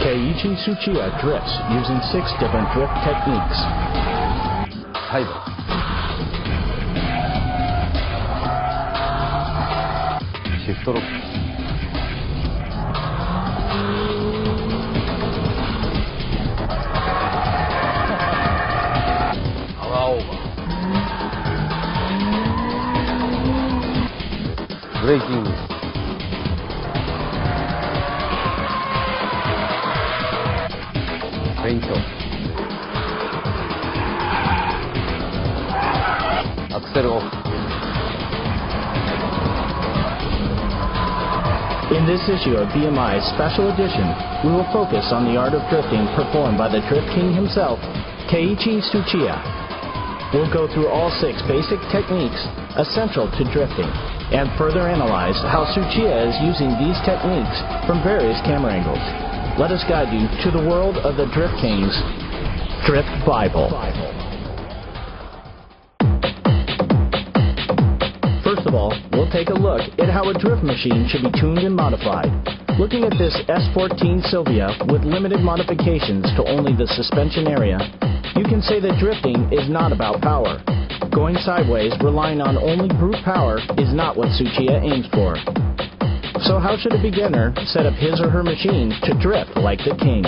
Keiichi Tsuchiya drifts using 6 different drift techniques. Side. Shift lock. Power over. Braking. Axle off. In this issue of BMI's special edition, we will focus on the art of drifting performed by the Drift King himself, Keiichi Tsuchiya. We'll go through all 6 basic techniques essential to drifting and further analyze how Tsuchiya is using these techniques from various camera angles. Let us guide you to the world of the Drift King's Drift Bible. First of all, we'll take a look at how a drift machine should be tuned and modified. Looking at this S14 Silvia with limited modifications to only the suspension area, you can say that drifting is not about power. Going sideways relying on only brute power is not what Tsuchiya aims for. So how should a beginner set up his or her machine to drift like the king?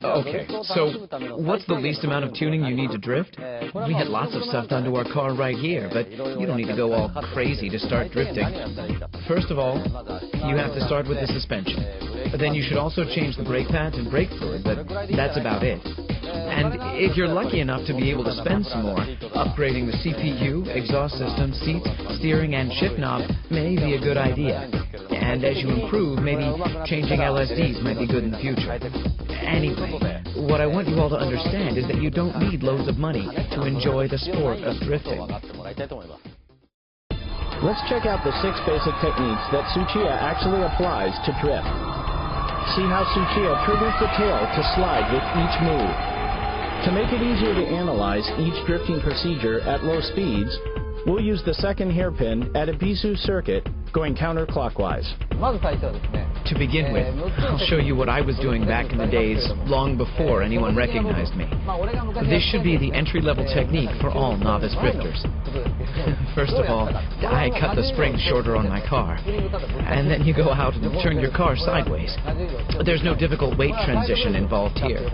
Okay, so what's the least amount of tuning you need to drift? We had lots of stuff done to our car right here, but you don't need to go all crazy to start drifting. First of all, you have to start with the suspension. Then you should also change the brake pads and brake fluid, but that's about it. And if you're lucky enough to be able to spend some more, upgrading the CPU, exhaust system, seats, steering, and shift knob may be a good idea. And as you improve, maybe changing LSDs might be good in the future. Anyway, what I want you all to understand is that you don't need loads of money to enjoy the sport of drifting. Let's check out the 6 basic techniques that Tsuchiya actually applies to drift. See how Tsuchiya triggers the tail to slide with each move. To make it easier to analyze each drifting procedure at low speeds, we'll use the second hairpin at a Bisu circuit going counterclockwise. To begin with, I'll show you what I was doing back in the days, long before anyone recognized me. This should be the entry-level technique for all novice drifters. First of all, I cut the springs shorter on my car, and then you go out and turn your car sideways. There's no difficult weight transition involved here.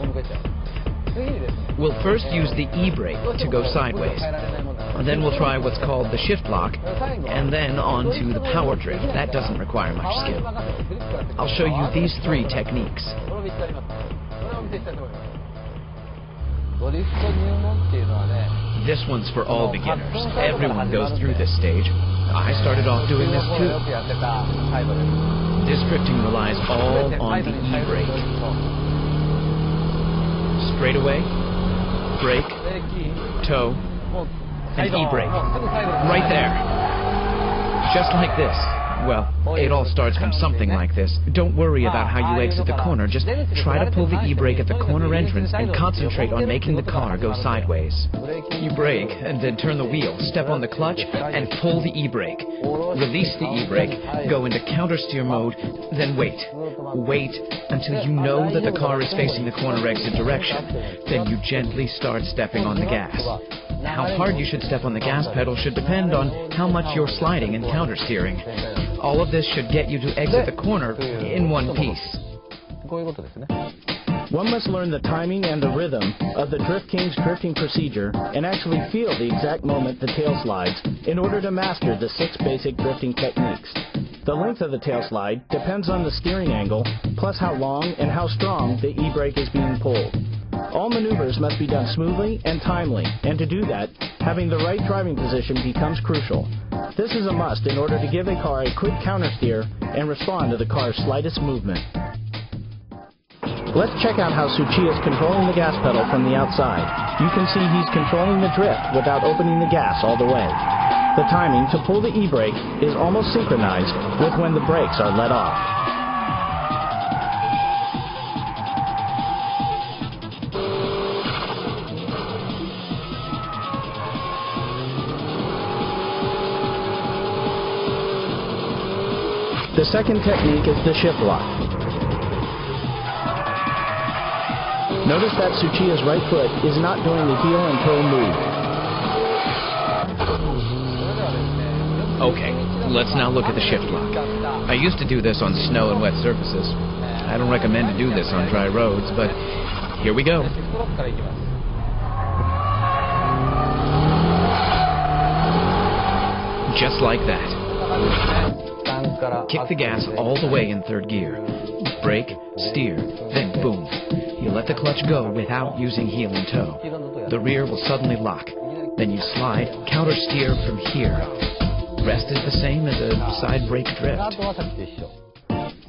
We'll first use the e-brake to go sideways. Then we'll try what's called the shift lock, and then on to the power drift. That doesn't require much skill. I'll show you these 3 techniques. This one's for all beginners. Everyone goes through this stage. I started off doing this too. This drifting relies all on the e-brake. Straightaway, brake, toe, and e-brake. Right there. Just like this. Well, it all starts from something like this. Don't worry about how you exit the corner. Just try to pull the e-brake at the corner entrance and concentrate on making the car go sideways. You brake and then turn the wheel, step on the clutch, and pull the e-brake. Release the e-brake, go into countersteer mode, then wait. Wait until you know that the car is facing the corner exit direction. Then you gently start stepping on the gas. How hard you should step on the gas pedal should depend on how much you're sliding and countersteering. All of this should get you to exit the corner in one piece. One must learn the timing and the rhythm of the Drift King's drifting procedure and actually feel the exact moment the tail slides in order to master the 6 basic drifting techniques. The length of the tail slide depends on the steering angle, plus how long and how strong the e-brake is being pulled. All maneuvers must be done smoothly and timely, and to do that, having the right driving position becomes crucial. This is a must in order to give a car a quick countersteer and respond to the car's slightest movement. Let's check out how Tsuchiya is controlling the gas pedal from the outside. You can see he's controlling the drift without opening the gas all the way. The timing to pull the e-brake is almost synchronized with when the brakes are let off. The second technique is the shift lock. Notice that Tsuchiya's right foot is not doing the heel and toe move. Okay, let's now look at the shift lock. I used to do this on snow and wet surfaces. I don't recommend to do this on dry roads, but here we go. Just like that. Kick the gas all the way in third gear. Brake, steer, then boom. You let the clutch go without using heel and toe. The rear will suddenly lock. Then you slide, counter steer from here. Rest is the same as a side brake drift.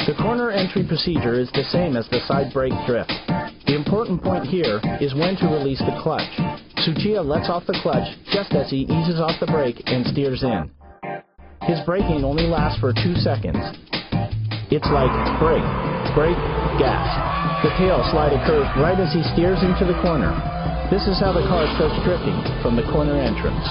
The corner entry procedure is the same as the side brake drift. The important point here is when to release the clutch. Tsuchiya lets off the clutch just as he eases off the brake and steers in. His braking only lasts for 2 seconds. It's like brake, brake, gas. The tail slide occurs right as he steers into the corner. This is how the car starts drifting from the corner entrance.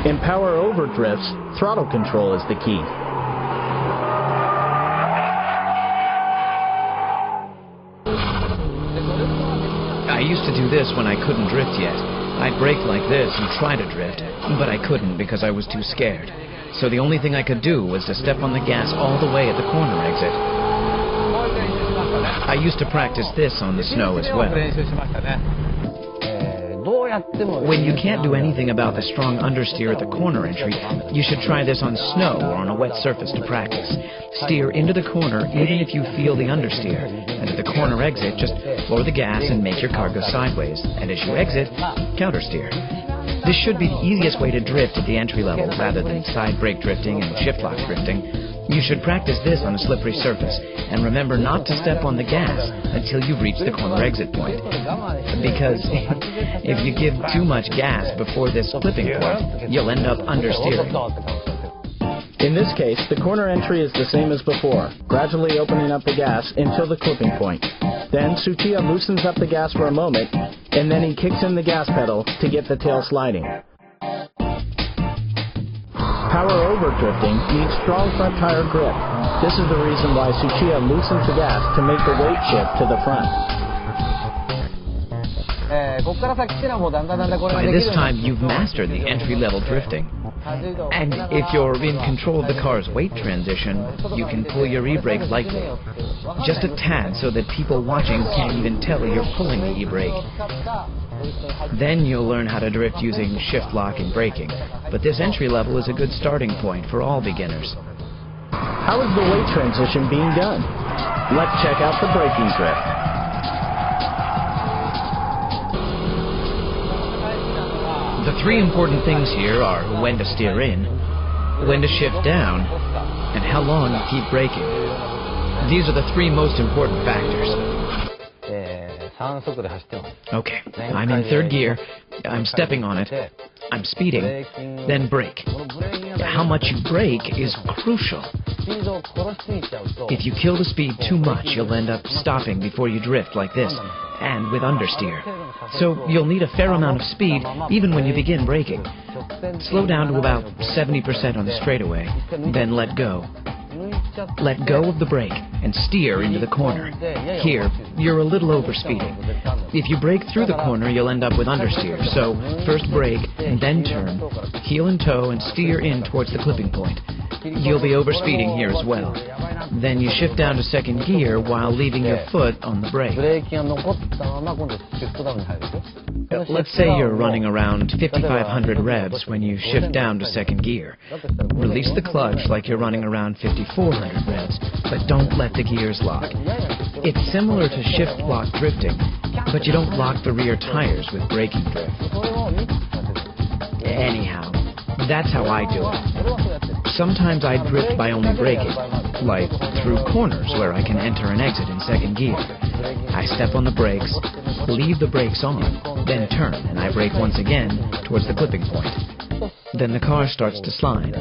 In power over drifts, throttle control is the key. I used to do this when I couldn't drift yet. I'd brake like this and try to drift, but I couldn't because I was too scared. So the only thing I could do was to step on the gas all the way at the corner exit. I used to practice this on the snow as well. When you can't do anything about the strong understeer at the corner entry, you should try this on snow or on a wet surface to practice. Steer into the corner even if you feel the understeer, and at the corner exit, just floor the gas and make your car go sideways, and as you exit, countersteer. This should be the easiest way to drift at the entry level rather than side brake drifting and shift lock drifting. You should practice this on a slippery surface, and remember not to step on the gas until you reach the corner exit point. Because if you give too much gas before this clipping point, you'll end up understeering. In this case, the corner entry is the same as before, gradually opening up the gas until the clipping point. Then Tsuchiya loosens up the gas for a moment, and then he kicks in the gas pedal to get the tail sliding. Power over drifting needs strong front tire grip. This is the reason why Tsuchiya loosens the gas to make the weight shift to the front. By this time, you've mastered the entry-level drifting. And if you're in control of the car's weight transition, you can pull your e-brake lightly. Just a tad so that people watching can't even tell you're pulling the e-brake. Then you'll learn how to drift using shift lock and braking. But this entry level is a good starting point for all beginners. How is the weight transition being done? Let's check out the braking drift. The three important things here are when to steer in, when to shift down, and how long you keep braking. These are the three most important factors. Okay, I'm in third gear, I'm stepping on it, I'm speeding, then brake. How much you brake is crucial. If you kill the speed too much, you'll end up stopping before you drift like this, and with understeer. So you'll need a fair amount of speed even when you begin braking. Slow down to about 70% on the straightaway, then let go. Let go of the brake and steer into the corner. Here, you're a little overspeeding. If you brake through the corner, you'll end up with understeer. So first brake and then turn, heel and toe and steer in towards the clipping point. You'll be overspeeding here as well. Then you shift down to second gear while leaving your foot on the brake. Let's say you're running around 5,500 revs when you shift down to second gear. Release the clutch like you're running around 5,400 revs, but don't let the gears lock. It's similar to shift lock drifting, but you don't lock the rear tires with braking drift. Anyhow, that's how I do it. Sometimes I drift by only braking, like through corners where I can enter and exit in second gear. I step on the brakes, leave the brakes on, then turn, and I brake once again towards the clipping point. Then the car starts to slide.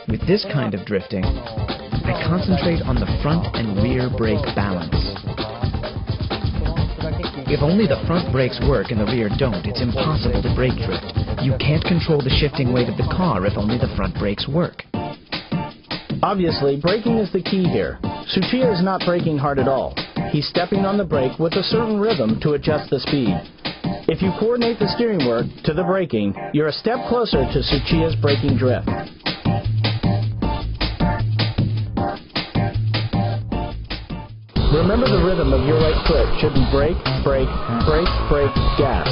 With this kind of drifting, I concentrate on the front and rear brake balance. If only the front brakes work and the rear don't, it's impossible to brake drift. You can't control the shifting weight of the car if only the front brakes work. Obviously, braking is the key here. Tsuchiya is not braking hard at all. He's stepping on the brake with a certain rhythm to adjust the speed. If you coordinate the steering work to the braking, you're a step closer to Tsuchiya's braking drift. Remember, the rhythm of your right foot should be brake, brake, brake, brake, gas.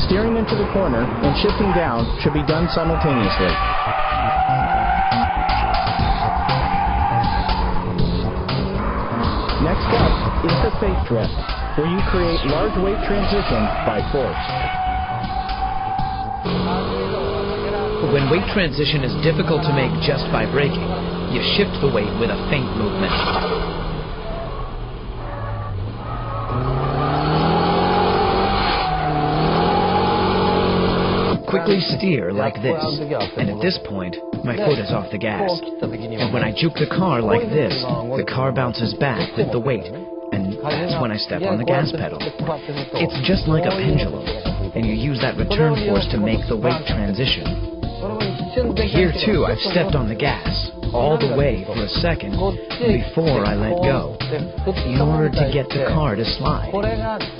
Steering into the corner and shifting down should be done simultaneously. Next up is the fake drift, where you create large weight transition by force. When weight transition is difficult to make just by braking, you shift the weight with a feint movement. Quickly steer like this, and at this point, my foot is off the gas. And when I juke the car like this, the car bounces back with the weight, and that's when I step on the gas pedal. It's just like a pendulum, and you use that return force to make the weight transition. Here too, I've stepped on the gas, all the way for a second, before I let go, in order to get the car to slide.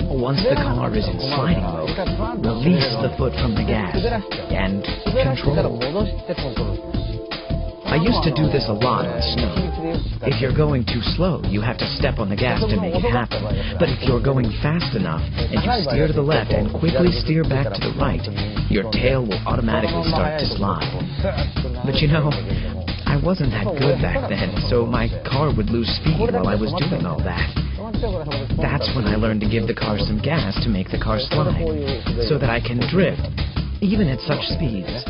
Once the car is in sliding mode, release the foot from the gas, and control. I used to do this a lot on snow. If you're going too slow, you have to step on the gas to make it happen. But if you're going fast enough, and you steer to the left and quickly steer back to the right, your tail will automatically start to slide. But you know, I wasn't that good back then, so my car would lose speed while I was doing all that. That's when I learned to give the car some gas to make the car slide, so that I can drift, even at such speeds.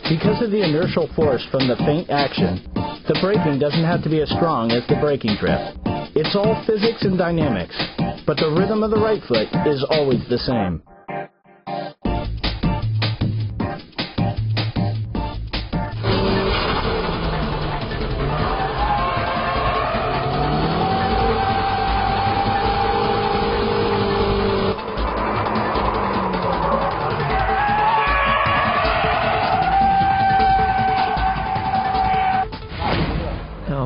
Because of the inertial force from the feint action, the braking doesn't have to be as strong as the braking drift. It's all physics and dynamics, but the rhythm of the right foot is always the same.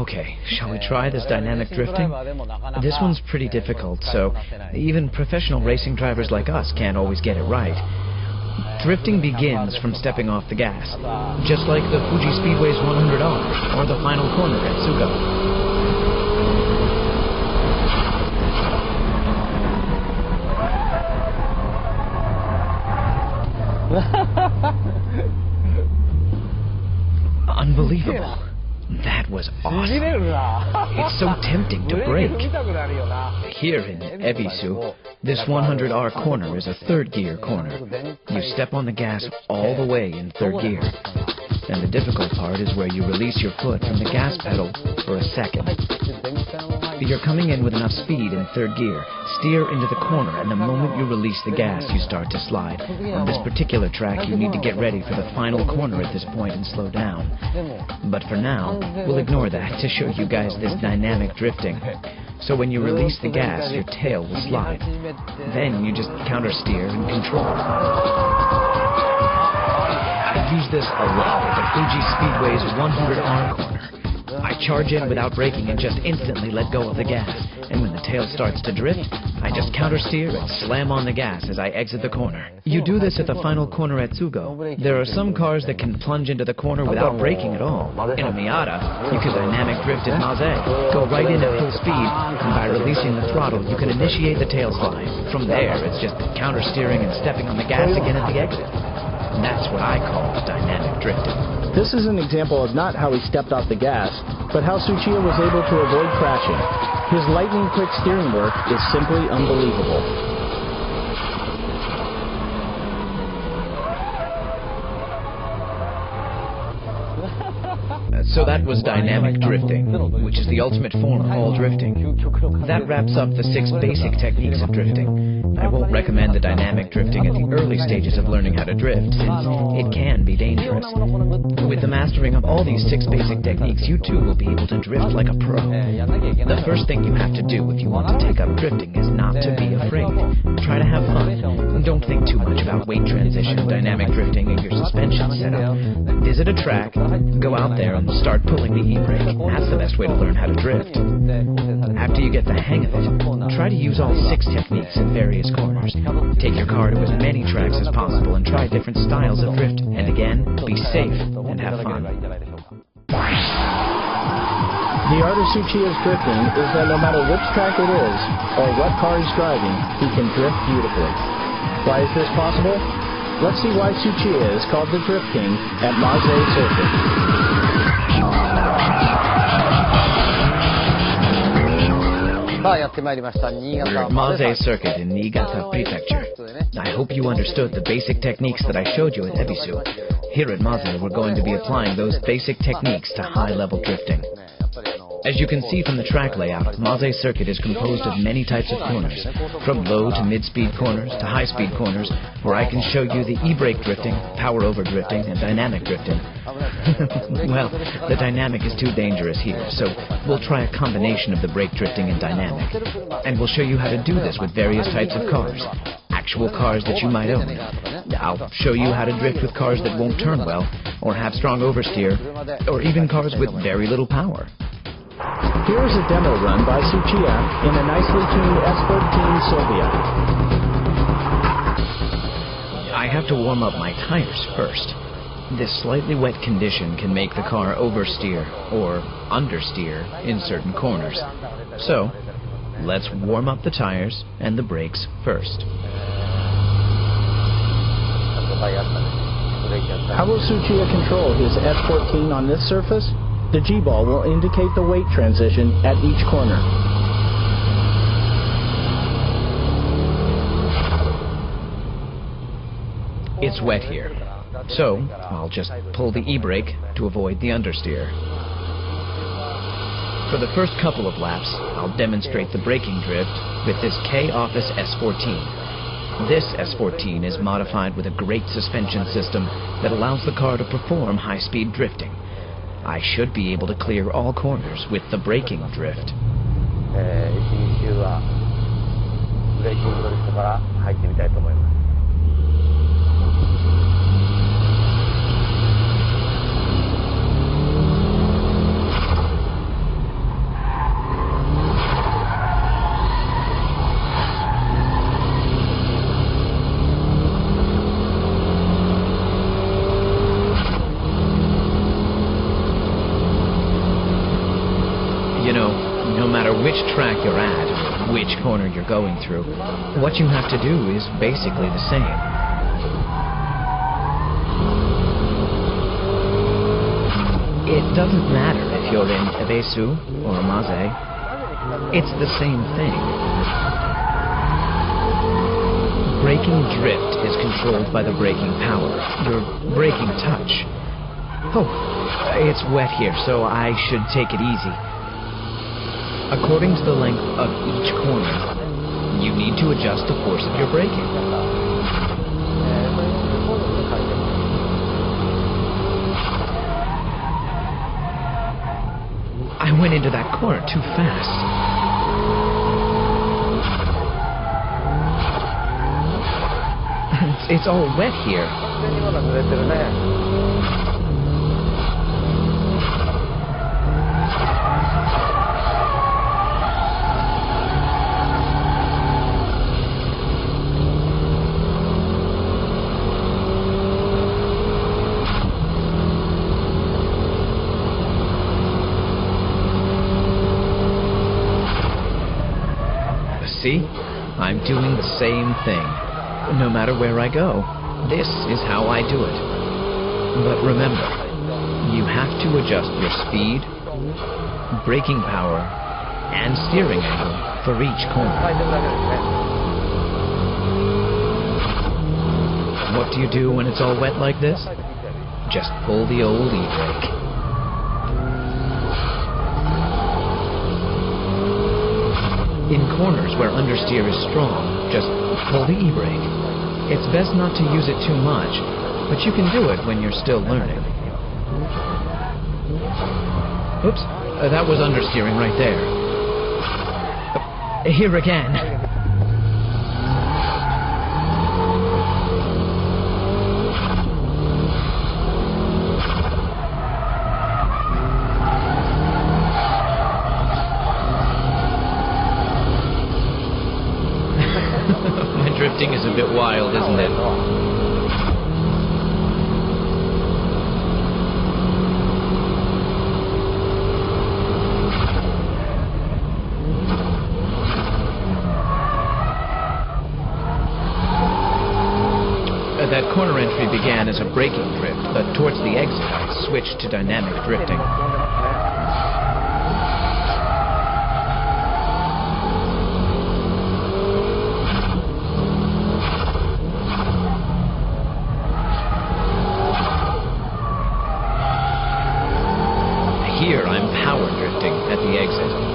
Okay, shall we try this dynamic drifting? This one's pretty difficult, so even professional racing drivers like us can't always get it right. Drifting begins from stepping off the gas, just like the Fuji Speedway's 100R or the final corner at Tsugo. Unbelievable. That was awesome. It's so tempting to brake. Here in Ebisu, this 100R corner is a third gear corner. You step on the gas all the way in third gear. And the difficult part is where you release your foot from the gas pedal for a second. You're coming in with enough speed in third gear. Steer into the corner, and the moment you release the gas, you start to slide. On this particular track, you need to get ready for the final corner at this point and slow down. But for now, we'll ignore that to show you guys this dynamic drifting. So when you release the gas, your tail will slide. Then you just counter-steer and control. I've used this a lot at the Fuji Speedway's 100R corner. I charge in without braking and just instantly let go of the gas. And when the tail starts to drift, I just counter-steer and slam on the gas as I exit the corner. You do this at the final corner at Tsugo. There are some cars that can plunge into the corner without braking at all. In a Miata, you can dynamic drift at Maze. Go right in at full speed, and by releasing the throttle, you can initiate the tail slide. From there, it's just counter-steering and stepping on the gas again at the exit. And that's what I call dynamic drifting. This is an example of not how he stepped off the gas, but how Tsuchiya was able to avoid crashing. His lightning-quick steering work is simply unbelievable. So that was dynamic drifting, which is the ultimate form of all drifting. That wraps up the 6 basic techniques of drifting. I won't recommend the dynamic drifting at the early stages of learning how to drift, since it can be dangerous. With the mastering of all these 6 basic techniques, you too will be able to drift like a pro. The first thing you have to do if you want to take up drifting is not to be afraid. Try to have fun. Don't think too much about weight transition, dynamic drifting, and your suspension setup. Visit a track, go out there and start pulling the e-brake. That's the best way to learn how to drift. After you get the hang of it, try to use all 6 techniques in various corners. Take your car to as many tracks as possible and try different styles of drift. And again, be safe and have fun. The art of Tsuchiya's drifting is that no matter which track it is, or what car he's driving, he can drift beautifully. Why is this possible? Let's see why Tsuchiya is called the Drift King at Maze Circuit. We're at Maze Circuit in Niigata Prefecture. I hope you understood the basic techniques that I showed you at Ebisu. Here at Maze, we're going to be applying those basic techniques to high-level drifting. As you can see from the track layout, Maze Circuit is composed of many types of corners, from low to mid-speed corners to high-speed corners, where I can show you the e-brake drifting, power-over drifting, and dynamic drifting. Well, the dynamic is too dangerous here, so we'll try a combination of the brake drifting and dynamic. And we'll show you how to do this with various types of cars, actual cars that you might own. I'll show you how to drift with cars that won't turn well, or have strong oversteer, or even cars with very little power. Here is a demo run by Tsuchiya in a nicely tuned S14 Sylvia. I have to warm up my tires first. This slightly wet condition can make the car oversteer or understeer in certain corners. So, let's warm up the tires and the brakes first. How will Tsuchiya control his S14 on this surface? The G-ball will indicate the weight transition at each corner. It's wet here, so I'll just pull the e-brake to avoid the understeer. For the first couple of laps, I'll demonstrate the braking drift with this K-Office S14. This S14 is modified with a great suspension system that allows the car to perform high-speed drifting. I should be able to clear all corners with the braking drift. No matter which track you're at, or which corner you're going through, what you have to do is basically the same. It doesn't matter if you're in Ebisu or Maze. It's the same thing. Braking drift is controlled by the braking power, your braking touch. Oh, it's wet here, so I should take it easy. According to the length of each corner, you need to adjust the force of your braking. I went into that corner too fast. It's all wet here. See? I'm doing the same thing. No matter where I go, this is how I do it. But remember, you have to adjust your speed, braking power, and steering angle for each corner. What do you do when it's all wet like this? Just pull the old e-brake. In corners where understeer is strong, just pull the e-brake. It's best not to use it too much, but you can do it when you're still learning. Oops, that was understeering right there. Here again. My drifting is a bit wild, isn't it? That corner entry began as a braking drift, but towards the exit I switched to dynamic drifting. Here I'm power drifting at the exit.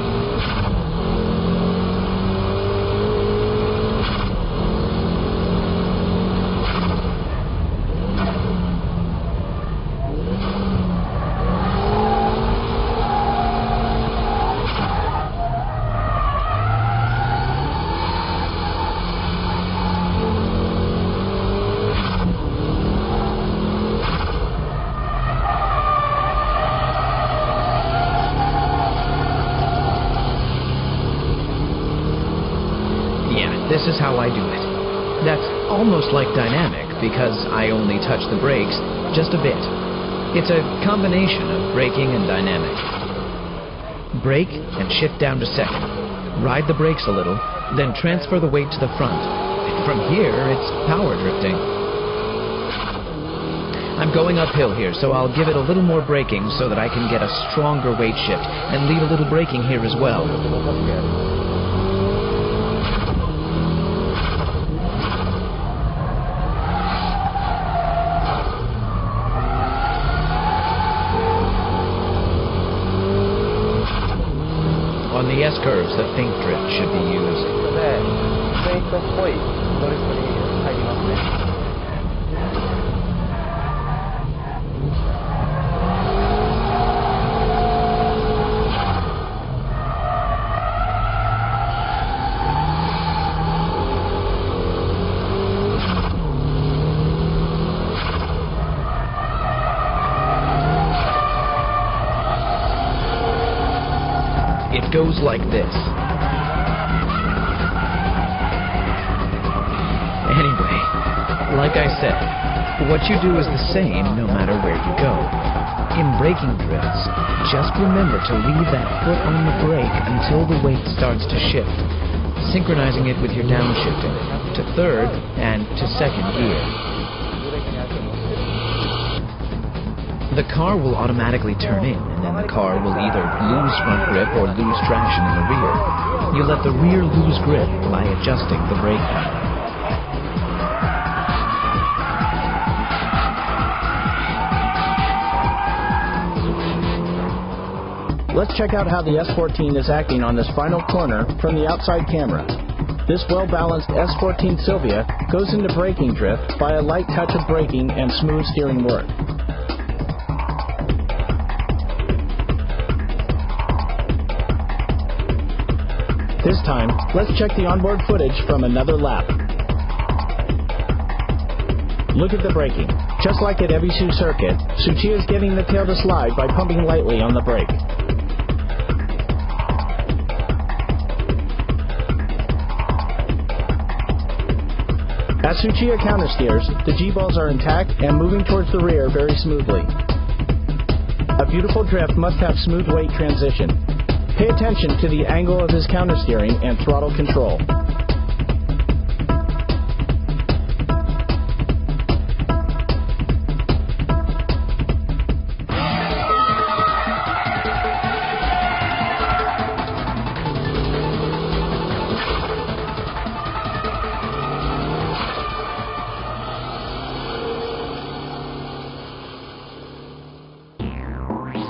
This is how I do it. That's almost like dynamic because I only touch the brakes just a bit. It's a combination of braking and dynamic. Brake and shift down to second. Ride the brakes a little, then transfer the weight to the front. And from here, it's power drifting. I'm going uphill here, so I'll give it a little more braking so that I can get a stronger weight shift and leave a little braking here as well. On the S-curves, the feint drift should be used. It goes like this. Anyway, like I said, what you do is the same no matter where you go. In braking drifts, just remember to leave that foot on the brake until the weight starts to shift, synchronizing it with your downshifting to third and to second gear. The car will automatically turn in, and then the car will either lose front grip or lose traction in the rear. You let the rear lose grip by adjusting the brake pedal. Let's check out how the S14 is acting on this final corner from the outside camera. This well-balanced S14 Silvia goes into braking drift by a light touch of braking and smooth steering work. This time, let's check the onboard footage from another lap. Look at the braking. Just like at Ebisu circuit, Tsuchiya is getting the tail to slide by pumping lightly on the brake. As Tsuchiya countersteers, the G-balls are intact and moving towards the rear very smoothly. A beautiful drift must have smooth weight transition. Pay attention to the angle of his countersteering and throttle control.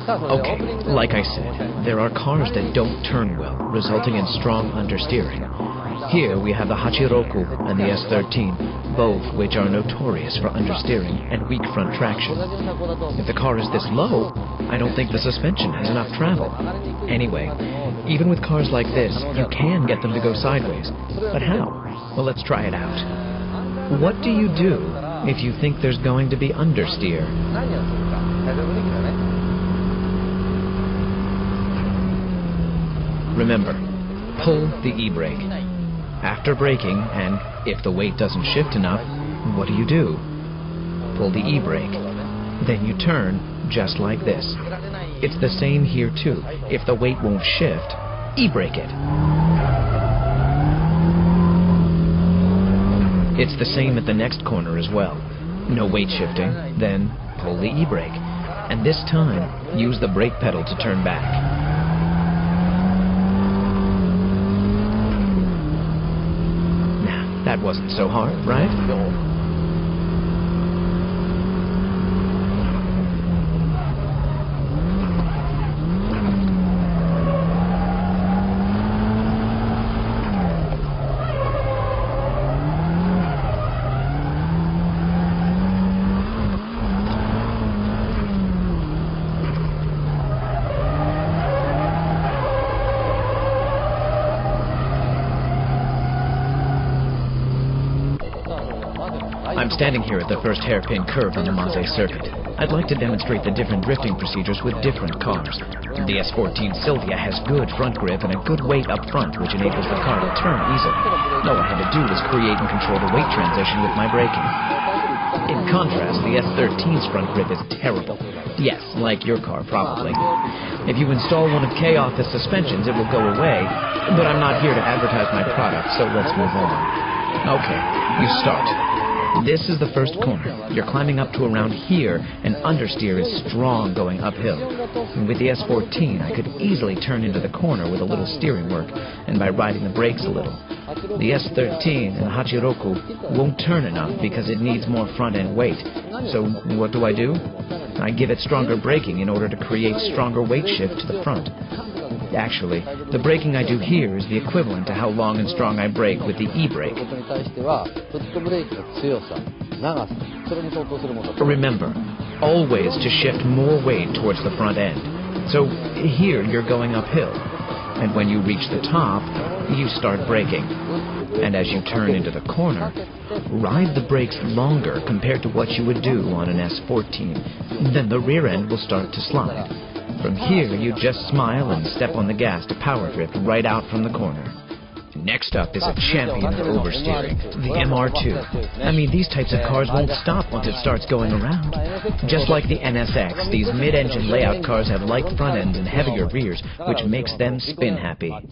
Okay, like I said, there are cars that don't turn well, resulting in strong understeering. Here we have the Hachiroku and the S13, both which are notorious for understeering and weak front traction. If the car is this low, I don't think the suspension has enough travel. Anyway, even with cars like this, you can get them to go sideways. But how? Well, let's try it out. What do you do if you think there's going to be understeer? Remember, pull the e-brake. After braking, and if the weight doesn't shift enough, what do? Pull the e-brake. Then you turn, just like this. It's the same here too. If the weight won't shift, e-brake it. It's the same at the next corner as well. No weight shifting, then pull the e-brake. And this time, use the brake pedal to turn back. That wasn't so hard, right? I'm standing here at the first hairpin curve on the Maze circuit. I'd like to demonstrate the different drifting procedures with different cars. The S14 Sylvia has good front grip and a good weight up front, which enables the car to turn easily. All I had to do was create and control the weight transition with my braking. In contrast, the S13's front grip is terrible. Yes, like your car, probably. If you install one of K-Office suspensions, it will go away, but I'm not here to advertise my product, so let's move on. Okay, you start. This is the first corner. You're climbing up to around here, and understeer is strong going uphill. And with the S14, I could easily turn into the corner with a little steering work, and by riding the brakes a little. The S13 and Hachiroku won't turn enough because it needs more front-end weight. So what do? I give it stronger braking in order to create stronger weight shift to the front. Actually, the braking I do here is the equivalent to how long and strong I brake with the e-brake. Remember, always to shift more weight towards the front end. So here you're going uphill, and when you reach the top, you start braking. And as you turn into the corner, ride the brakes longer compared to what you would do on an S14. Then the rear end will start to slide. From here, you just smile and step on the gas to power drift right out from the corner. Next up is a champion of oversteering, the MR2. I mean, these types of cars won't stop once it starts going around. Just like the NSX, these mid-engine layout cars have light front ends and heavier rears, which makes them spin happy. Ooh,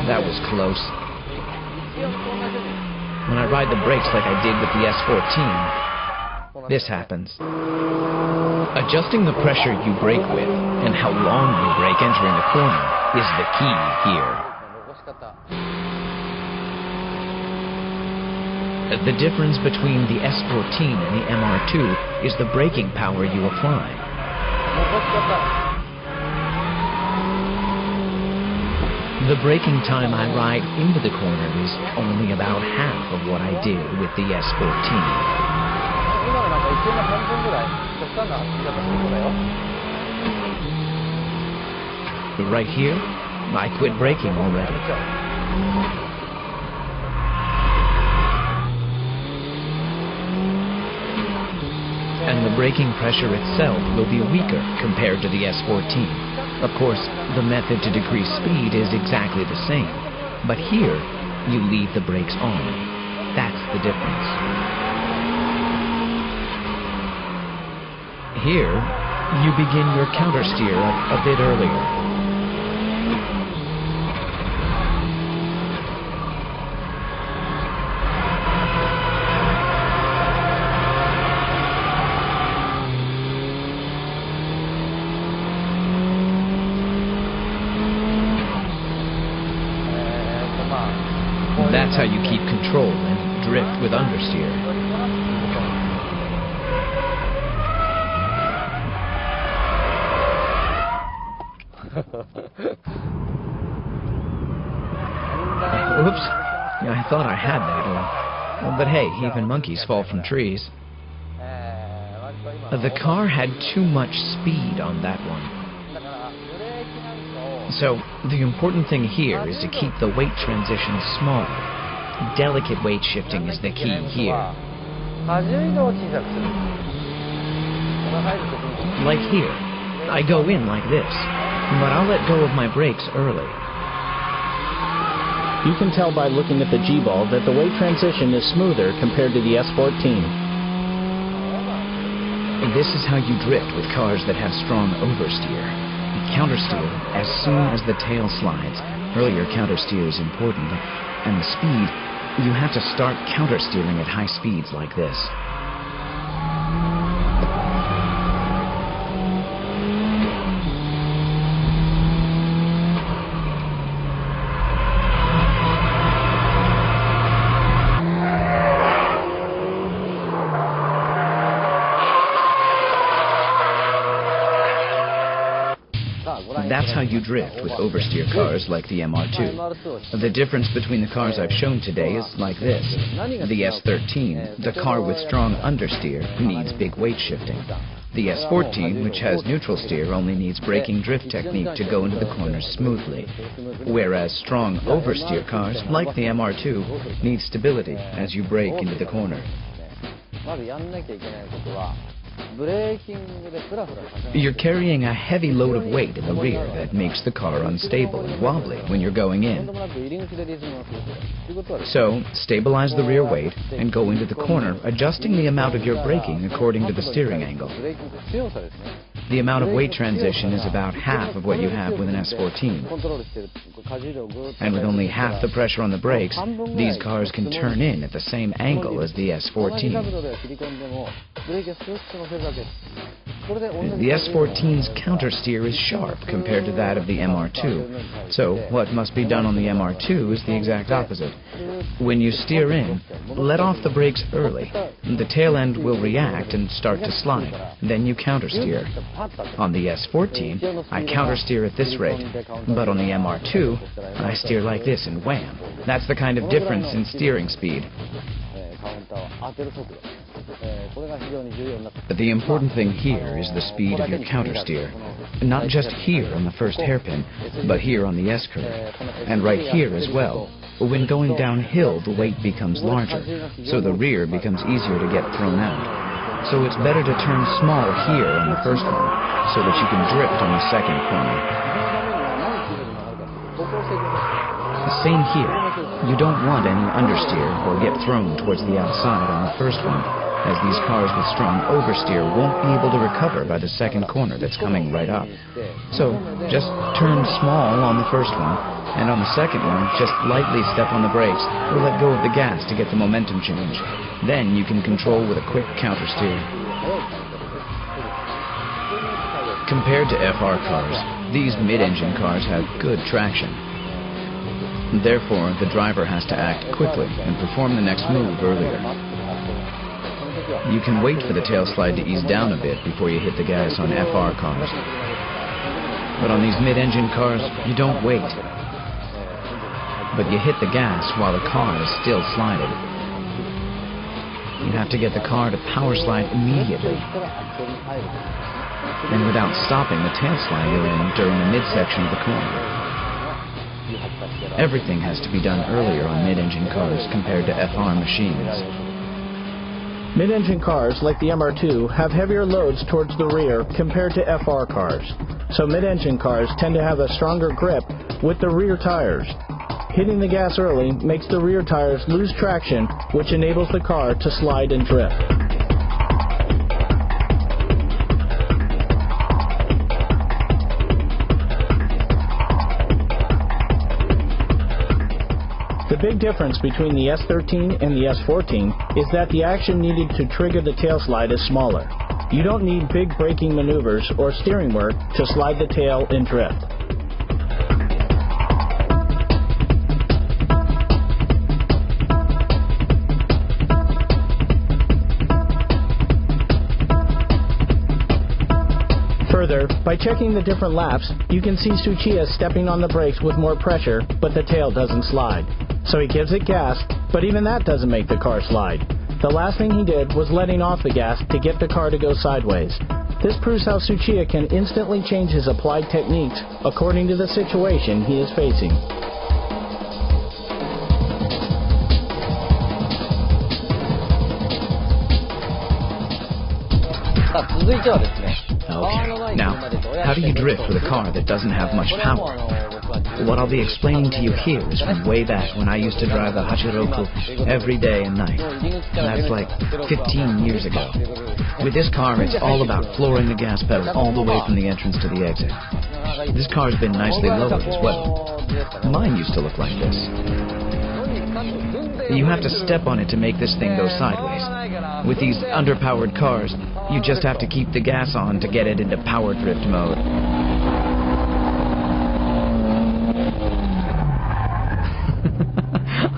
that was close. When I ride the brakes like I did with the S14, this happens. Adjusting the pressure you brake with and how long you brake entering the corner is the key here. The difference between the S14 and the MR2 is the braking power you apply. The braking time I ride into the corner is only about half of what I did with the S14. Right here, I quit braking already. And the braking pressure itself will be weaker compared to the S14. Of course, the method to decrease speed is exactly the same, but here, you leave the brakes on. That's the difference. Here, you begin your countersteer a bit earlier. That's how you keep control and drift with understeer. I thought I had that all. But hey, even monkeys fall from trees. The car had too much speed on that one. So, the important thing here is to keep the weight transition small. Delicate weight shifting is the key here. Like here, I go in like this, but I'll let go of my brakes early. You can tell by looking at the G-ball that the weight transition is smoother compared to the S14. This is how you drift with cars that have strong oversteer. Countersteer as soon as the tail slides. Earlier countersteer is important, and the speed, you have to start countersteering at high speeds like this. That's how you drift with oversteer cars like the MR2. The difference between the cars I've shown today is like this. The S13, the car with strong understeer, needs big weight shifting. The S14, which has neutral steer, only needs braking drift technique to go into the corners smoothly. Whereas strong oversteer cars, like the MR2, need stability as you brake into the corner. You're carrying a heavy load of weight in the rear that makes the car unstable and wobbly when you're going in. So, stabilize the rear weight and go into the corner, adjusting the amount of your braking according to the steering angle. The amount of weight transition is about half of what you have with an S14. And with only half the pressure on the brakes, these cars can turn in at the same angle as the S14. The S14's countersteer is sharp compared to that of the MR2, so what must be done on the MR2 is the exact opposite. When you steer in, let off the brakes early. The tail end will react and start to slide. Then you countersteer. On the S14, I countersteer at this rate, but on the MR2, I steer like this and wham. That's the kind of difference in steering speed. The important thing here is the speed of your countersteer. Not just here on the first hairpin, but here on the S-curve, and right here as well. When going downhill, the weight becomes larger, so the rear becomes easier to get thrown out. So it's better to turn small here on the first one, so that you can drift on the second corner. Same here. You don't want any understeer or get thrown towards the outside on the first one, as these cars with strong oversteer won't be able to recover by the second corner that's coming right up. So just turn small on the first one, and on the second one, just lightly step on the brakes or let go of the gas to get the momentum change. Then you can control with a quick countersteer. Compared to FR cars, these mid-engine cars have good traction. Therefore, the driver has to act quickly and perform the next move earlier. You can wait for the tail slide to ease down a bit before you hit the gas on FR cars. But on these mid-engine cars, you don't wait. But you hit the gas while the car is still sliding. You have to get the car to power slide immediately. And without stopping the tail slide you're in during the midsection of the corner. Everything has to be done earlier on mid-engine cars compared to FR machines. Mid-engine cars, like the MR2, have heavier loads towards the rear compared to FR cars. So mid-engine cars tend to have a stronger grip with the rear tires. Hitting the gas early makes the rear tires lose traction, which enables the car to slide and drift. The big difference between the S13 and the S14 is that the action needed to trigger the tail slide is smaller. You don't need big braking maneuvers or steering work to slide the tail and drift. Further, By checking the different laps, you can see Tsuchiya stepping on the brakes with more pressure, but the tail doesn't slide. So he gives it gas, but even that doesn't make the car slide. The last thing he did was letting off the gas to get the car to go sideways. This proves how Tsuchiya can instantly change his applied techniques according to the situation he is facing. さあ続いてはですね。 Okay, now, how do you drift with a car that doesn't have much power? What I'll be explaining to you here is from way back when I used to drive the Hachiroku every day and night. And that's like 15 years ago. With this car, it's all about flooring the gas pedal all the way from the entrance to the exit. This car's been nicely lowered as well. Mine used to look like this. You have to step on it to make this thing go sideways. With these underpowered cars, you just have to keep the gas on to get it into power drift mode.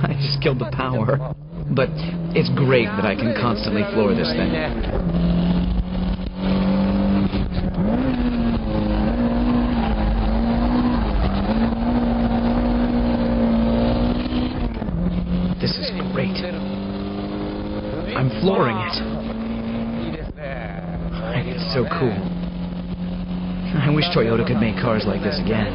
I just killed the power. But it's great that I can constantly floor this thing. This is great. I'm flooring it. It's so cool. I wish Toyota could make cars like this again.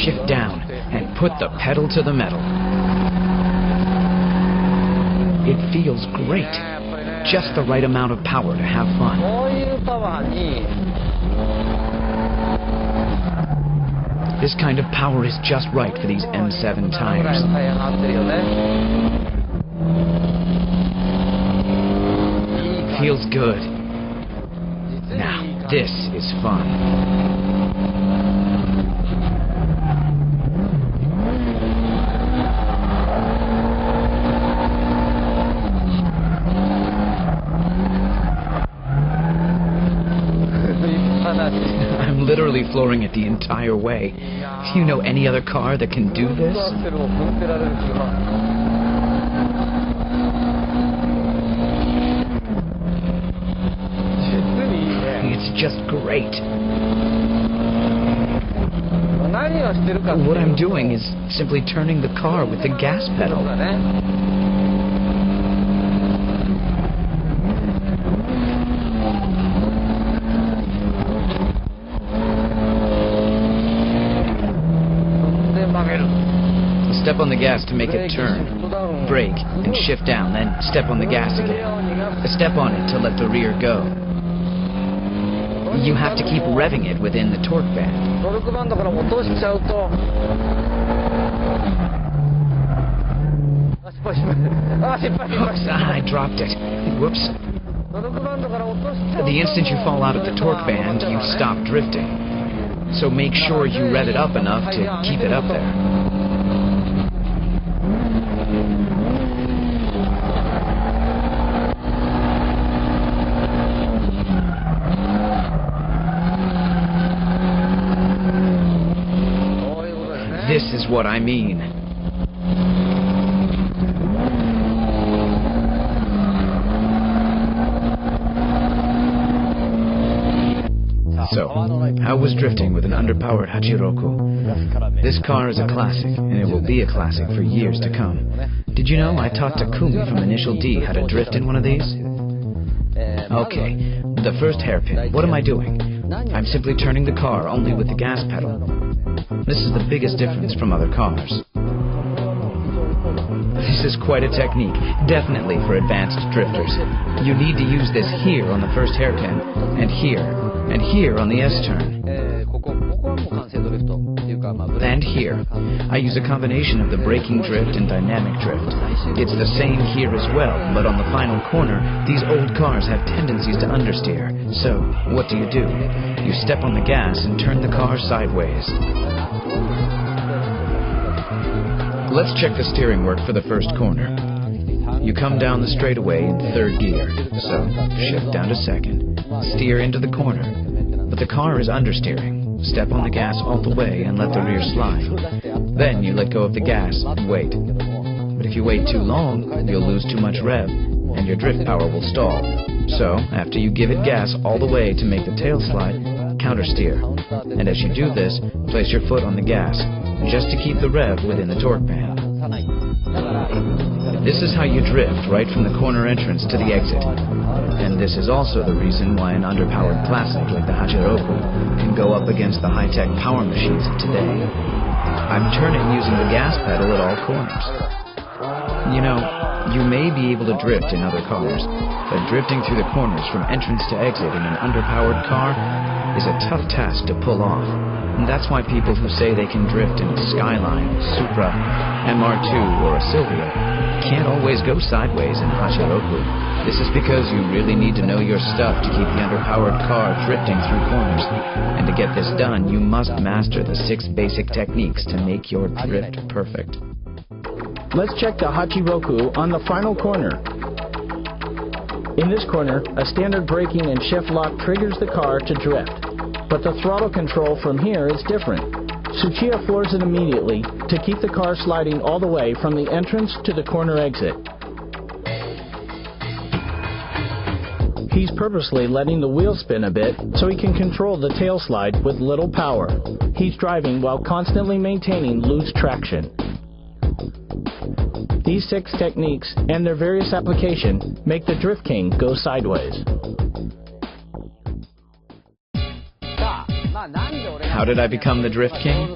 Shift down and put the pedal to the metal. It feels great. Just the right amount of power to have fun. This kind of power is just right for these M7 tires. Feels good. Now, this is fun. I'm literally flooring it the entire way. Do you know any other car that can do this? It's just great. What I'm doing is simply turning the car with the gas pedal. Step on the gas to make it turn, brake, and shift down, then step on the gas again. Step on it to let the rear go. You have to keep revving it within the torque band. Oops, I dropped it. Whoops. The instant you fall out of the torque band, you stop drifting. So make sure you rev it up enough to keep it up there. This is what I mean. So, how was drifting with an underpowered Hachiroku? This car is a classic, and it will be a classic for years to come. Did you know I taught Takumi from Initial D how to drift in one of these? Okay, the first hairpin, what am I doing? I'm simply turning the car only with the gas pedal. This is the biggest difference from other cars. This is quite a technique, definitely for advanced drifters. You need to use this here on the first hairpin, and here on the S-turn. And here. I use a combination of the braking drift and dynamic drift. It's the same here as well, but on the final corner, these old cars have tendencies to understeer. So, what do? You step on the gas and turn the car sideways. Let's check the steering work for the first corner. You come down the straightaway in third gear, so shift down to second. Steer into the corner, but the car is understeering. step on the gas all the way and let the rear slide. Then you let go of the gas and wait. But if you wait too long, you'll lose too much rev, and your drift power will stall. So, after you give it gas all the way to make the tail slide, countersteer. And as you do this, place your foot on the gas, just to keep the rev within the torque band. This is how you drift right from the corner entrance to the exit. And this is also the reason why an underpowered classic like the Hachiroku can go up against the high-tech power machines of today. I'm turning using the gas pedal at all corners. You know, you may be able to drift in other cars, but drifting through the corners from entrance to exit in an underpowered car is a tough task to pull off. And that's why people who say they can drift in a Skyline, Supra, MR2, or a Silvia can't always go sideways in Hachiroku. This is because you really need to know your stuff to keep the underpowered car drifting through corners. And to get this done, you must master the 6 basic techniques to make your drift perfect. Let's check the Hachiroku on the final corner. In this corner, a standard braking and shift lock triggers the car to drift. But the throttle control from here is different. Tsuchiya floors it immediately to keep the car sliding all the way from the entrance to the corner exit. He's purposely letting the wheel spin a bit so he can control the tail slide with little power. He's driving while constantly maintaining loose traction. These 6 techniques and their various application make the Drift King go sideways. How did I become the Drift King?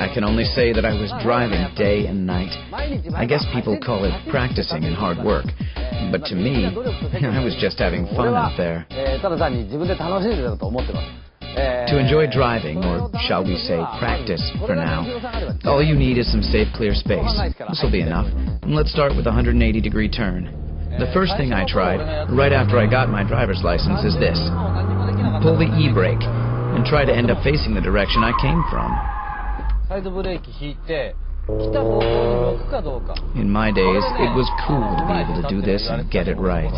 I can only say that I was driving day and night. I guess people call it practicing and hard work. But to me, I was just having fun out there. To enjoy driving, or shall we say practice for now, all you need is some safe, clear space. This will be enough. Let's start with a 180-degree turn. The first thing I tried, right after I got my driver's license, is this. Pull the e-brake and try to end up facing the direction I came from. In my days, it was cool to be able to do this and get it right.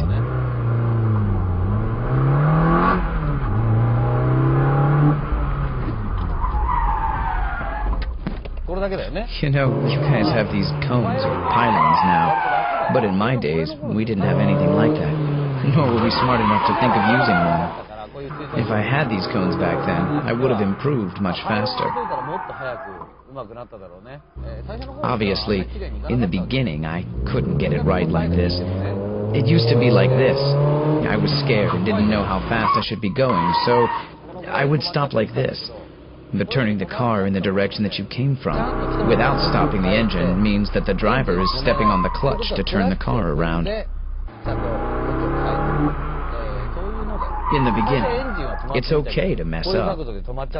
You know, you guys have these cones or pylons now, but in my days, we didn't have anything like that, nor were we smart enough to think of using one. If I had these cones back then, I would have improved much faster. Obviously, in the beginning, I couldn't get it right like this. It used to be like this. I was scared and didn't know how fast I should be going, so I would stop like this. But turning the car in the direction that you came from, without stopping the engine, means that the driver is stepping on the clutch to turn the car around. In the beginning, it's okay to mess up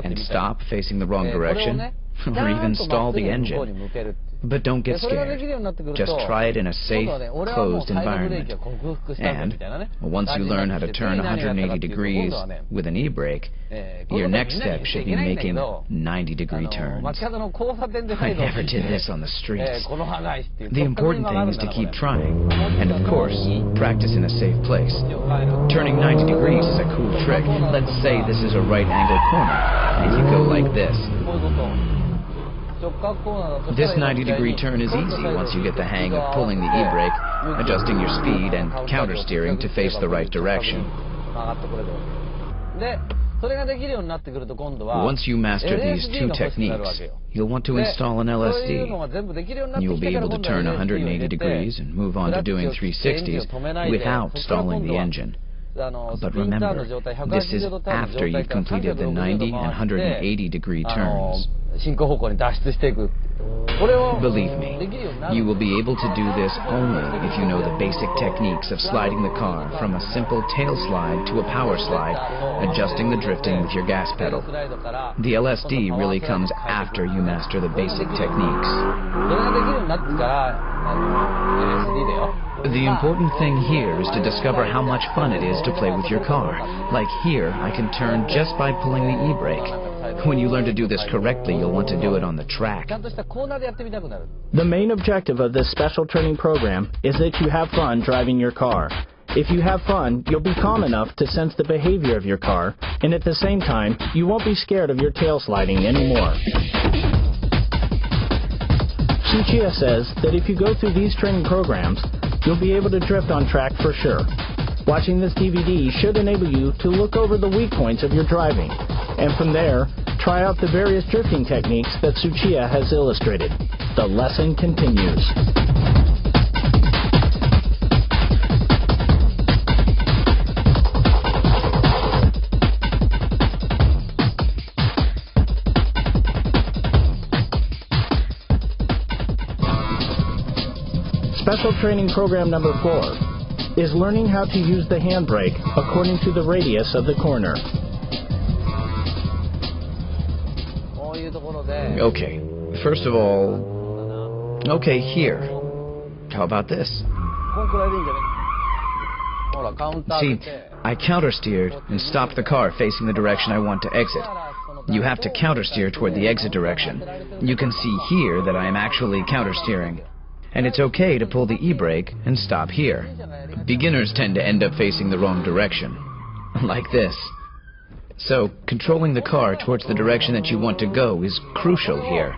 and stop facing the wrong direction, or even stall the engine. But don't get scared. Just try it in a safe, closed environment. And once you learn how to turn 180 degrees with an e-brake, your next step should be making 90-degree turns. I never did this on the streets. The important thing is to keep trying, and of course, practice in a safe place. Turning 90 degrees is a cool trick. Let's say this is a right-angle corner, and you go like this. This 90-degree turn is easy once you get the hang of pulling the e-brake, adjusting your speed, and countersteering to face the right direction. Once you master these 2 techniques, you'll want to install an LSD. You'll be able to turn 180 degrees and move on to doing 360s without stalling the engine. But remember, this is after you've completed the 90 and 180-degree turns. Believe me, you will be able to do this only if you know the basic techniques of sliding the car from a simple tail slide to a power slide, adjusting the drifting with your gas pedal. The LSD really comes after you master the basic techniques. The important thing here is to discover how much fun it is to play with your car. Like here, I can turn just by pulling the e-brake. When you learn to do this correctly, you'll want to do it on the track. The main objective of this special training program is that you have fun driving your car. If you have fun, you'll be calm enough to sense the behavior of your car, and at the same time, you won't be scared of your tail sliding anymore. Tsuchiya says that if you go through these training programs, you'll be able to drift on track for sure. Watching this DVD should enable you to look over the weak points of your driving, and from there, try out the various drifting techniques that Tsuchiya has illustrated. The lesson continues. Special training program number 4 is learning how to use the handbrake according to the radius of the corner. Okay, first of all, okay, here. How about this? See, I countersteered and stopped the car facing the direction I want to exit. You have to countersteer toward the exit direction. You can see here that I am actually countersteering. And it's okay to pull the e-brake and stop here. Beginners tend to end up facing the wrong direction, like this. So, controlling the car towards the direction that you want to go is crucial here.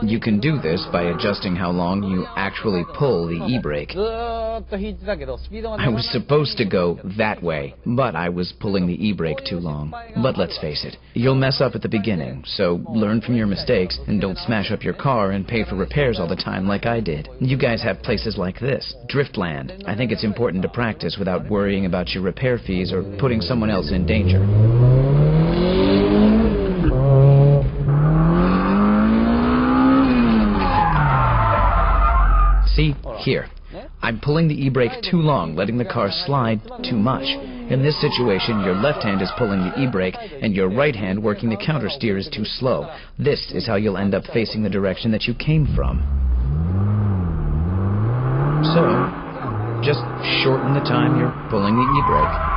You can do this by adjusting how long you actually pull the e-brake. I was supposed to go that way, but I was pulling the e-brake too long. But let's face it, you'll mess up at the beginning, so learn from your mistakes and don't smash up your car and pay for repairs all the time like I did. You guys have places like this, Driftland. I think it's important to practice without worrying about your repair fees or putting someone else in danger. See, here. I'm pulling the e-brake too long, letting the car slide too much. In this situation, your left hand is pulling the e-brake, and your right hand working the countersteer is too slow. This is how you'll end up facing the direction that you came from. So, just shorten the time you're pulling the e-brake.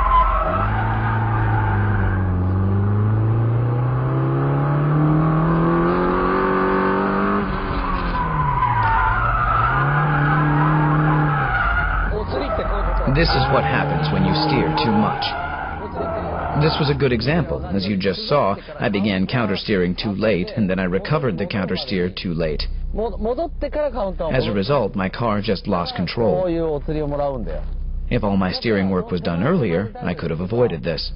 This is what happens when you steer too much. This was a good example. As you just saw, I began countersteering too late, and then I recovered the countersteer too late. As a result, my car just lost control. If all my steering work was done earlier, I could have avoided this.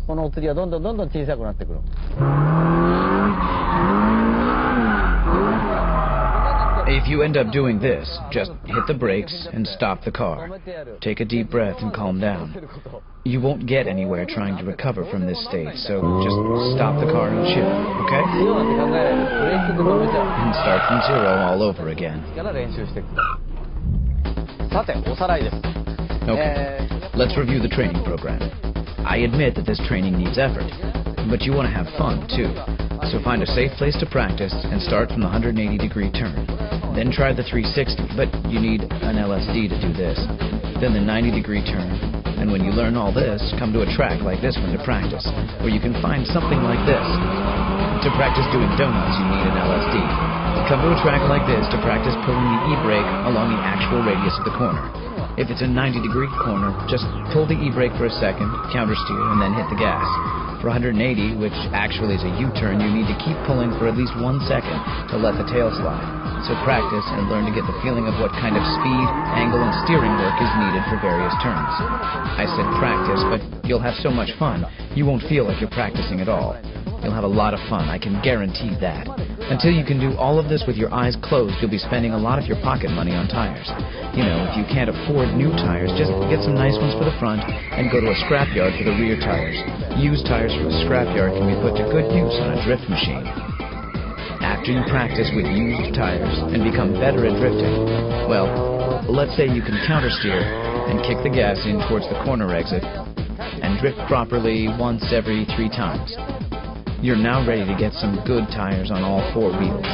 If you end up doing this, just hit the brakes and stop the car. Take a deep breath and calm down. You won't get anywhere trying to recover from this state, so just stop the car and chill, okay? And start from zero all over again. Okay, let's review the training program. I admit that this training needs effort, but you want to have fun too. So find a safe place to practice and start from the 180-degree turn. Then try the 360, but you need an LSD to do this. Then the 90-degree turn. And when you learn all this, come to a track like this one to practice, where you can find something like this. To practice doing donuts, you need an LSD. Come to a track like this to practice pulling the e-brake along the actual radius of the corner. If it's a 90-degree corner, just pull the e-brake for a second, countersteer, and then hit the gas. For 180, which actually is a U-turn, you need to keep pulling for at least 1 second to let the tail slide. So practice and learn to get the feeling of what kind of speed, angle, and steering work is needed for various turns. I said practice, but you'll have so much fun, you won't feel like you're practicing at all. You'll have a lot of fun, I can guarantee that. Until you can do all of this with your eyes closed, you'll be spending a lot of your pocket money on tires. You know, if you can't afford new tires, just get some nice ones for the front and go to a scrapyard for the rear tires. Used tires from the scrapyard can be put to good use on a drift machine. After you practice with used tires and become better at drifting, well, let's say you can countersteer and kick the gas in towards the corner exit and drift properly once every 3 times. You're now ready to get some good tires on all 4 wheels.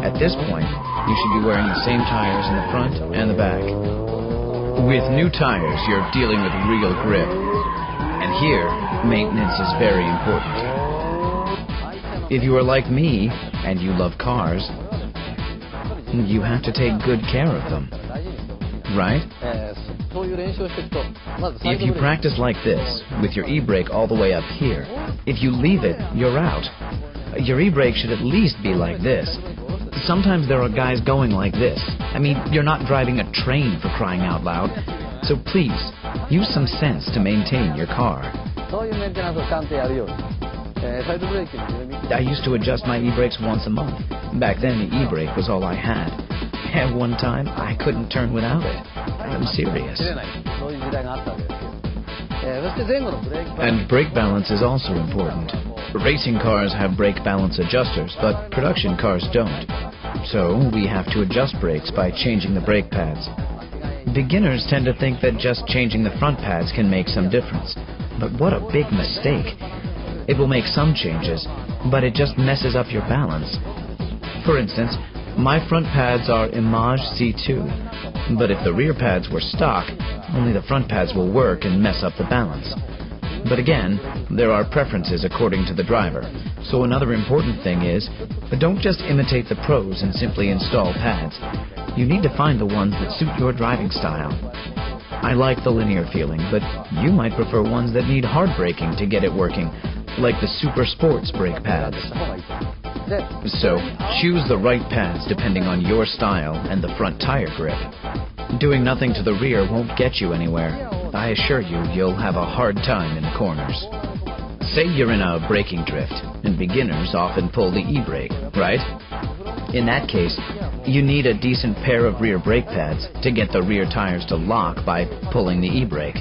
At this point, you should be wearing the same tires in the front and the back. With new tires, you're dealing with real grip. And here, maintenance is very important. If you are like me, and you love cars, you have to take good care of them, right? If you practice like this, with your e-brake all the way up here, if you leave it, you're out. Your e-brake should at least be like this. Sometimes there are guys going like this. I mean, you're not driving a train for crying out loud. So please, use some sense to maintain your car. I used to adjust my e-brakes once a month. Back then, the e-brake was all I had. At one time, I couldn't turn without it. I'm serious. And brake balance is also important. Racing cars have brake balance adjusters, but production cars don't. So we have to adjust brakes by changing the brake pads. Beginners tend to think that just changing the front pads can make some difference. But what a big mistake. It will make some changes, but it just messes up your balance. For instance, my front pads are Image C2, but if the rear pads were stock, only the front pads will work and mess up the balance. But again, there are preferences according to the driver, so another important thing is, don't just imitate the pros and simply install pads. You need to find the ones that suit your driving style. I like the linear feeling, but you might prefer ones that need hard braking to get it working, like the Super Sports brake pads. So, choose the right pads depending on your style and the front tire grip. Doing nothing to the rear won't get you anywhere. I assure you, you'll have a hard time in the corners. Say you're in a braking drift, and beginners often pull the e-brake, right? In that case, you need a decent pair of rear brake pads to get the rear tires to lock by pulling the e-brake.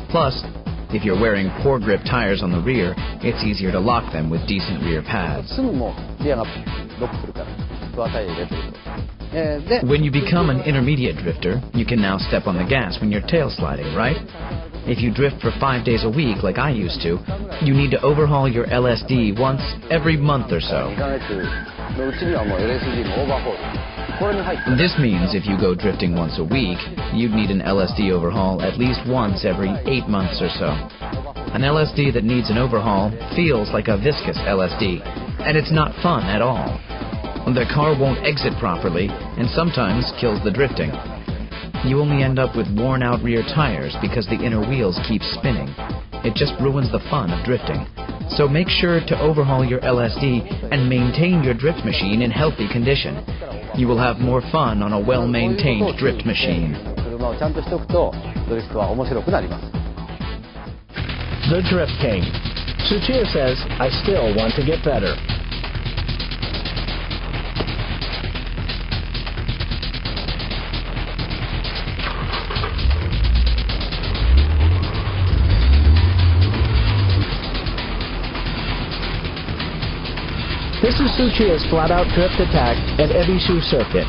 Plus, if you're wearing poor grip tires on the rear, it's easier to lock them with decent rear pads. When you become an intermediate drifter, you can now step on the gas when you're tail sliding, right? If you drift for 5 days a week, like I used to, you need to overhaul your LSD once every month or so. This means if you go drifting once a week, you'd need an LSD overhaul at least once every 8 months or so. An LSD that needs an overhaul feels like a viscous LSD, and it's not fun at all. The car won't exit properly, and sometimes kills the drifting. You only end up with worn-out rear tires because the inner wheels keep spinning. It just ruins the fun of drifting. So make sure to overhaul your LSD and maintain your drift machine in healthy condition. You will have more fun on a well-maintained drift machine. The Drift King. Tsuchiya says, I still want to get better. This is Tsuchiya's flat-out drift attack at Ebisu Circuit.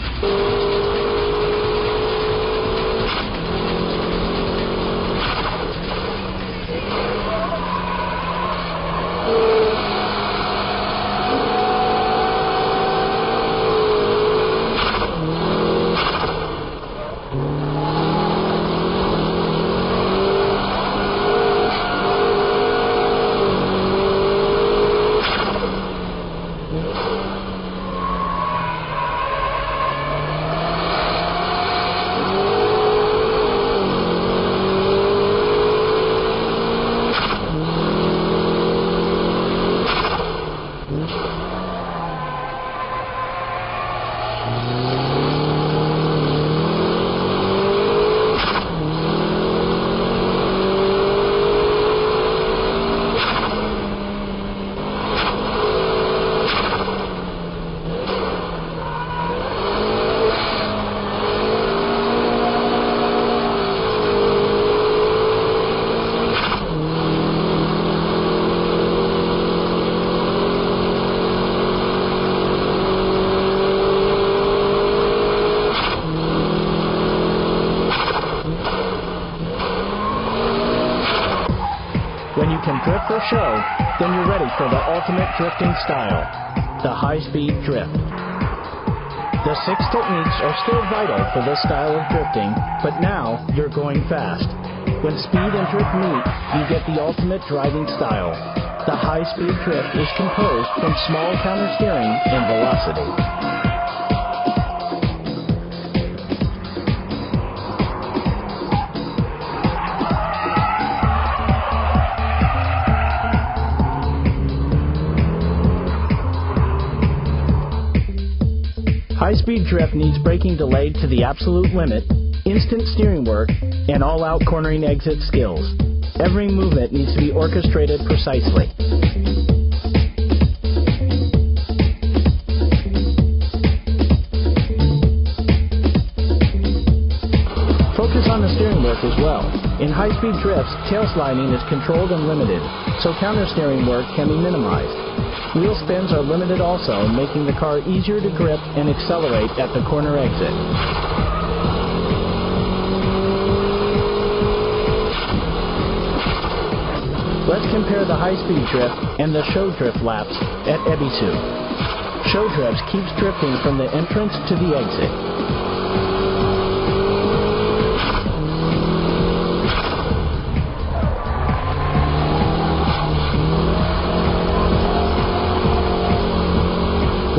When you can drift for show, then you're ready for the ultimate drifting style, the high-speed drift. The 6 techniques are still vital for this style of drifting, but now you're going fast. When speed and drift meet, you get the ultimate driving style. The high-speed drift is composed from small countersteering and velocity. high-speed drift needs braking delayed to the absolute limit, instant steering work, and all-out cornering exit skills. Every movement needs to be orchestrated precisely. Focus on the steering work as well. In high-speed drifts, tail sliding is controlled and limited, so counter-steering work can be minimized. Wheel spins are limited also, making the car easier to grip and accelerate at the corner exit. Let's compare the high-speed drift and the show drift laps at Ebisu. Show drifts keeps drifting from the entrance to the exit.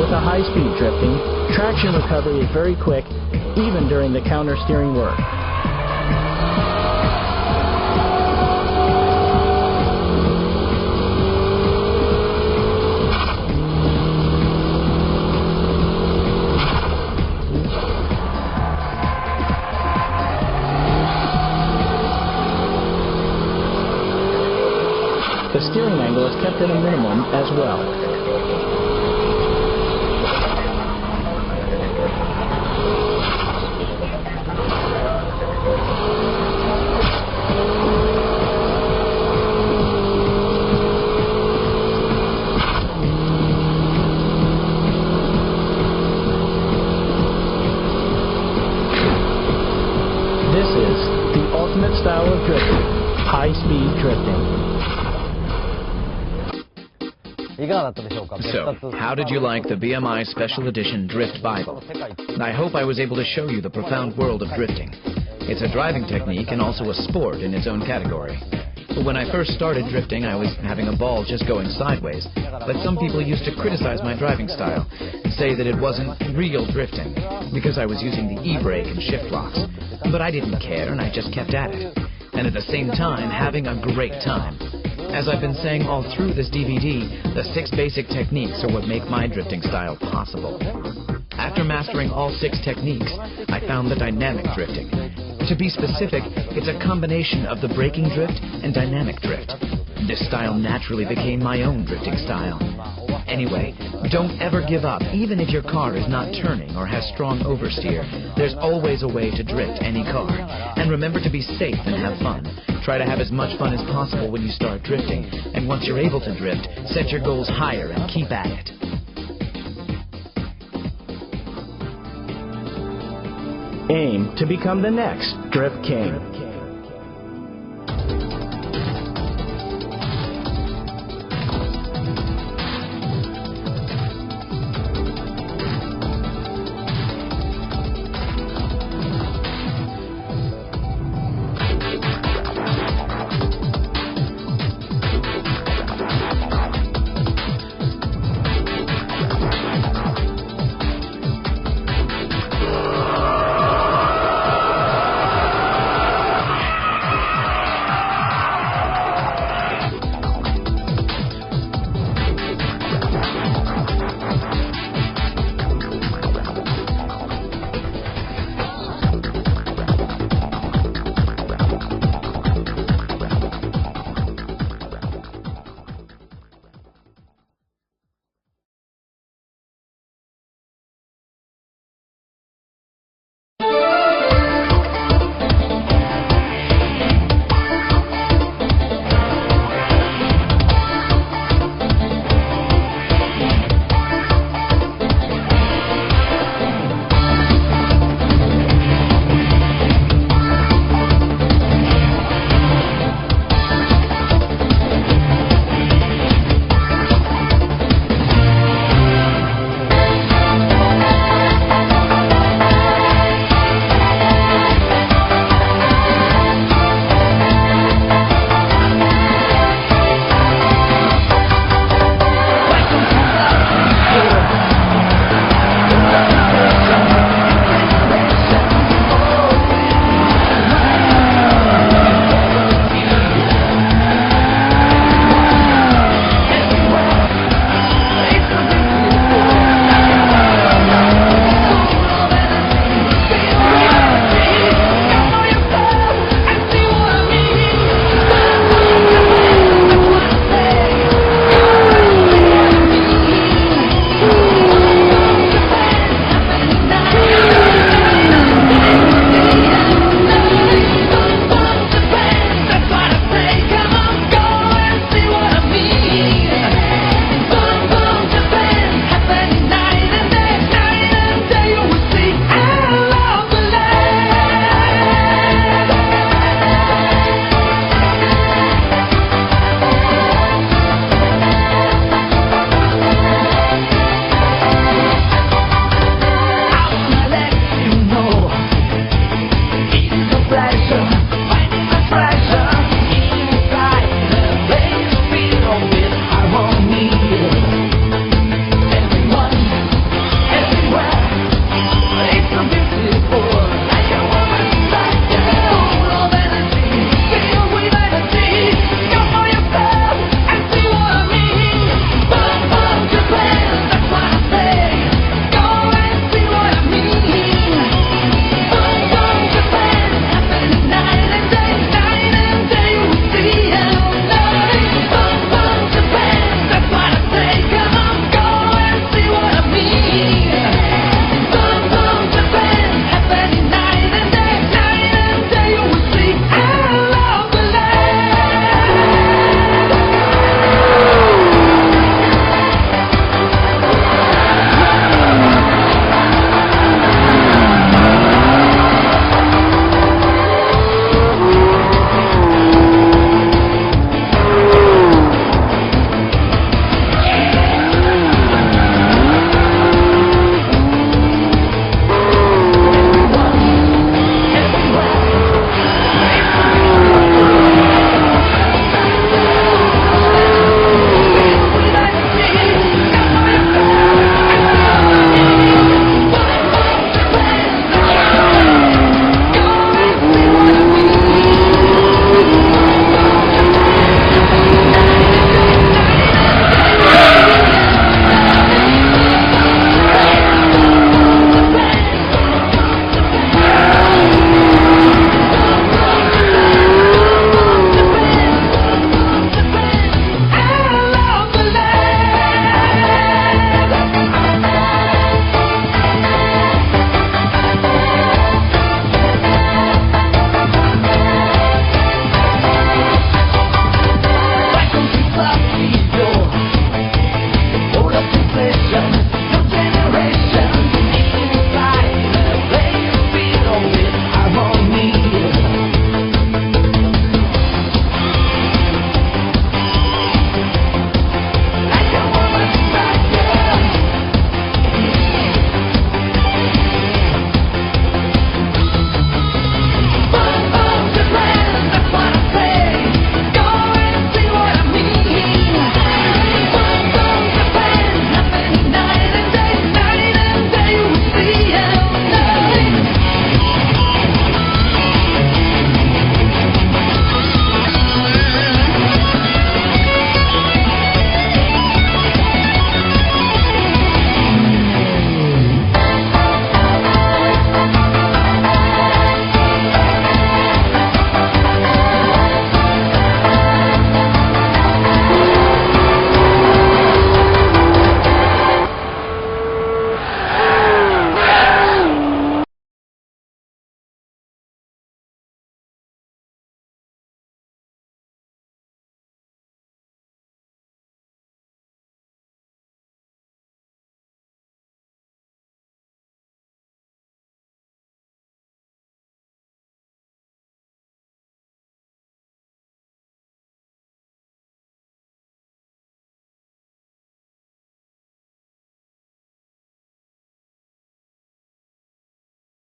With a high-speed drifting, traction recovery is very quick, even during the counter-steering work. The steering angle is kept at a minimum as well. This is the ultimate style of drifting, high-speed drifting. So, how did you like the BMI Special Edition Drift Bible? I hope I was able to show you the profound world of drifting. It's a driving technique and also a sport in its own category. But when I first started drifting, I was having a ball just going sideways. But some people used to criticize my driving style and say that it wasn't real drifting because I was using the e-brake and shift locks. But I didn't care and I just kept at it. And at the same time, having a great time. As I've been saying all through this DVD, the 6 basic techniques are what make my drifting style possible. After mastering all 6 techniques, I found the dynamic drifting. To be specific, it's a combination of the braking drift and dynamic drift. This style naturally became my own drifting style. Anyway, don't ever give up, even if your car is not turning or has strong oversteer. There's always a way to drift any car. And remember to be safe and have fun. Try to have as much fun as possible when you start drifting. And once you're able to drift, set your goals higher and keep at it. Aim to become the next Drift King.